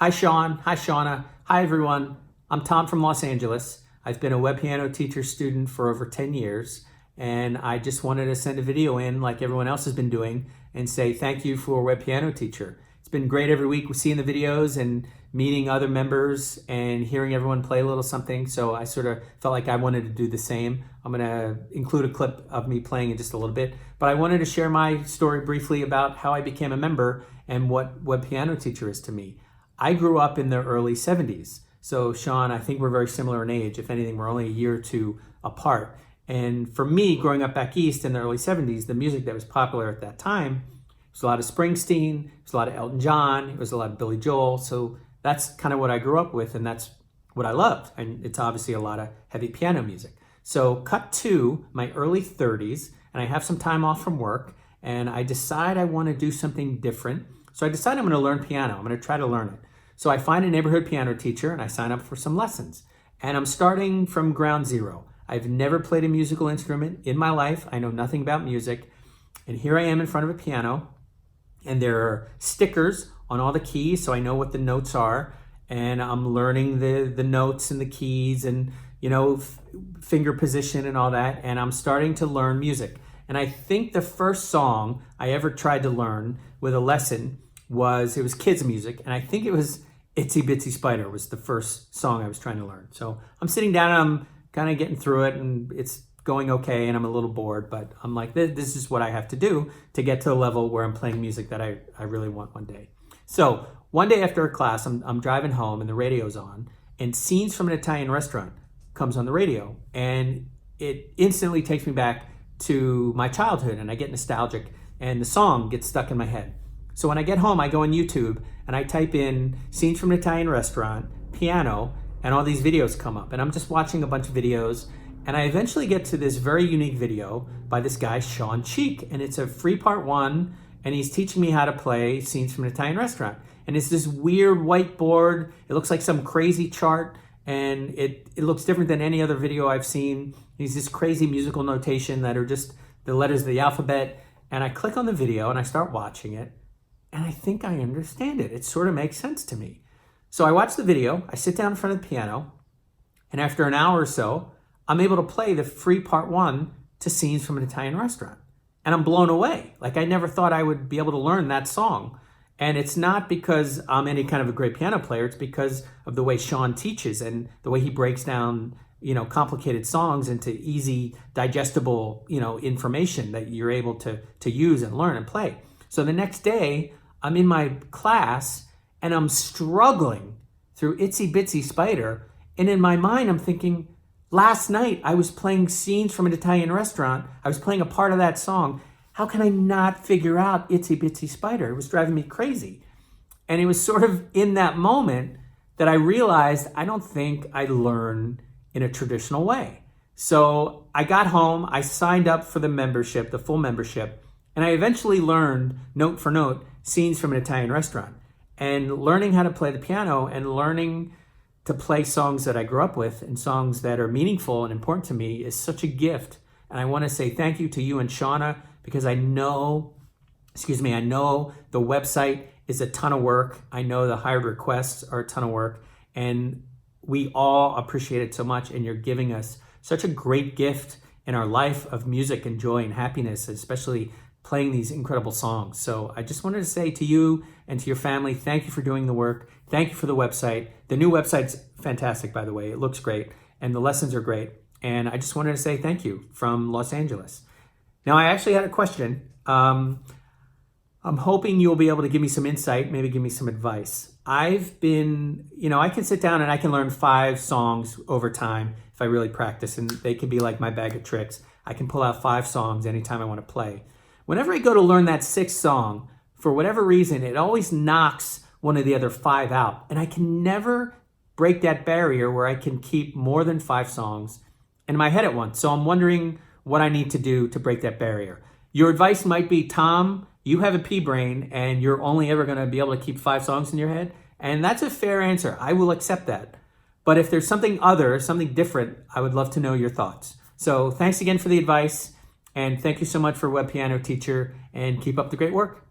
Hi, Shawn. Hi, Shauna. Hi, everyone. I'm Tom from Los Angeles. I've been a web piano teacher student for over 10 years, and I just wanted to send a video in like everyone else has been doing and say thank you for a web piano teacher. It's been great every week seeing the videos and meeting other members and hearing everyone play a little something, so I sort of felt like I wanted to do the same. I'm going to include a clip of me playing in just a little bit, but I wanted to share my story briefly about how I became a member and what web piano teacher is to me. I grew up in the early 70s. So Shawn, I think we're very similar in age. If anything, we're only a year or two apart. And for me, growing up back east in the early 70s, the music that was popular at that time was a lot of Springsteen, it was a lot of Elton John, it was a lot of Billy Joel. So that's kind of what I grew up with, and that's what I loved. And it's obviously a lot of heavy piano music. So cut to my early 30s, and I have some time off from work, and I decide I want to do something different. So I decide I'm going to learn piano. I'm going to try to learn it. So I find a neighborhood piano teacher and I sign up for some lessons. And I'm starting from ground zero. I've never played a musical instrument in my life. I know nothing about music. And here I am in front of a piano, and there are stickers on all the keys so I know what the notes are. And I'm learning the notes and the keys and, finger position and all that. And I'm starting to learn music. And I think the first song I ever tried to learn with a lesson was kids music. And I think it was Itsy Bitsy Spider was the first song I was trying to learn. So I'm sitting down and I'm kind of getting through it, and it's going okay, and I'm a little bored, but I'm like, this is what I have to do to get to the level where I'm playing music that I really want one day. So one day after a class, I'm driving home and the radio's on, and Scenes from an Italian Restaurant comes on the radio, and it instantly takes me back to my childhood, and I get nostalgic, and the song gets stuck in my head. So when I get home, I go on YouTube and I type in Scenes from an Italian Restaurant, piano, and all these videos come up. And I'm just watching a bunch of videos, and I eventually get to this very unique video by this guy, Shawn, and it's a free part one, and he's teaching me how to play Scenes from an Italian Restaurant. And it's this weird whiteboard. It looks like some crazy chart, and it looks different than any other video I've seen. He's this crazy musical notation that are just the letters of the alphabet. And I click on the video and I start watching it, and I think I understand it. It sort of makes sense to me. So I watch the video, I sit down in front of the piano, and after an hour or so, I'm able to play the free part one to Scenes from an Italian Restaurant. And I'm blown away. Like, I never thought I would be able to learn that song. And it's not because I'm any kind of a great piano player, it's because of the way Shawn teaches and the way he breaks down, complicated songs into easy, digestible, information that you're able to use and learn and play. So the next day, I'm in my class and I'm struggling through Itsy Bitsy Spider. And in my mind, I'm thinking, last night I was playing Scenes from an Italian Restaurant. I was playing a part of that song. How can I not figure out Itsy Bitsy Spider? It was driving me crazy. And it was sort of in that moment that I realized I don't think I learn in a traditional way. So I got home, I signed up for the membership, the full membership, and I eventually learned note for note Scenes from an Italian Restaurant. And learning how to play the piano and learning to play songs that I grew up with and songs that are meaningful and important to me is such a gift. And I want to say thank you to you and Shauna, because I know the website is a ton of work. I know the hired requests are a ton of work, and we all appreciate it so much. And you're giving us such a great gift in our life of music and joy and happiness, especially playing these incredible songs. So I just wanted to say to you and to your family, thank you for doing the work. Thank you for the website. The new website's fantastic, by the way. It looks great, and the lessons are great. And I just wanted to say thank you from Los Angeles. Now, I actually had a question. I'm hoping you'll be able to give me some insight, maybe give me some advice. I've been, I can sit down and I can learn 5 songs over time if I really practice, and they can be like my bag of tricks. I can pull out 5 songs anytime I want to play. Whenever I go to learn that 6th song, for whatever reason, it always knocks one of the other 5 out. And I can never break that barrier where I can keep more than 5 songs in my head at once. So I'm wondering what I need to do to break that barrier. Your advice might be, Tom, you have a pea brain and you're only ever going to be able to keep 5 songs in your head. And that's a fair answer. I will accept that. But if there's something different, I would love to know your thoughts. So thanks again for the advice. And thank you so much for Web Piano Teacher, and keep up the great work.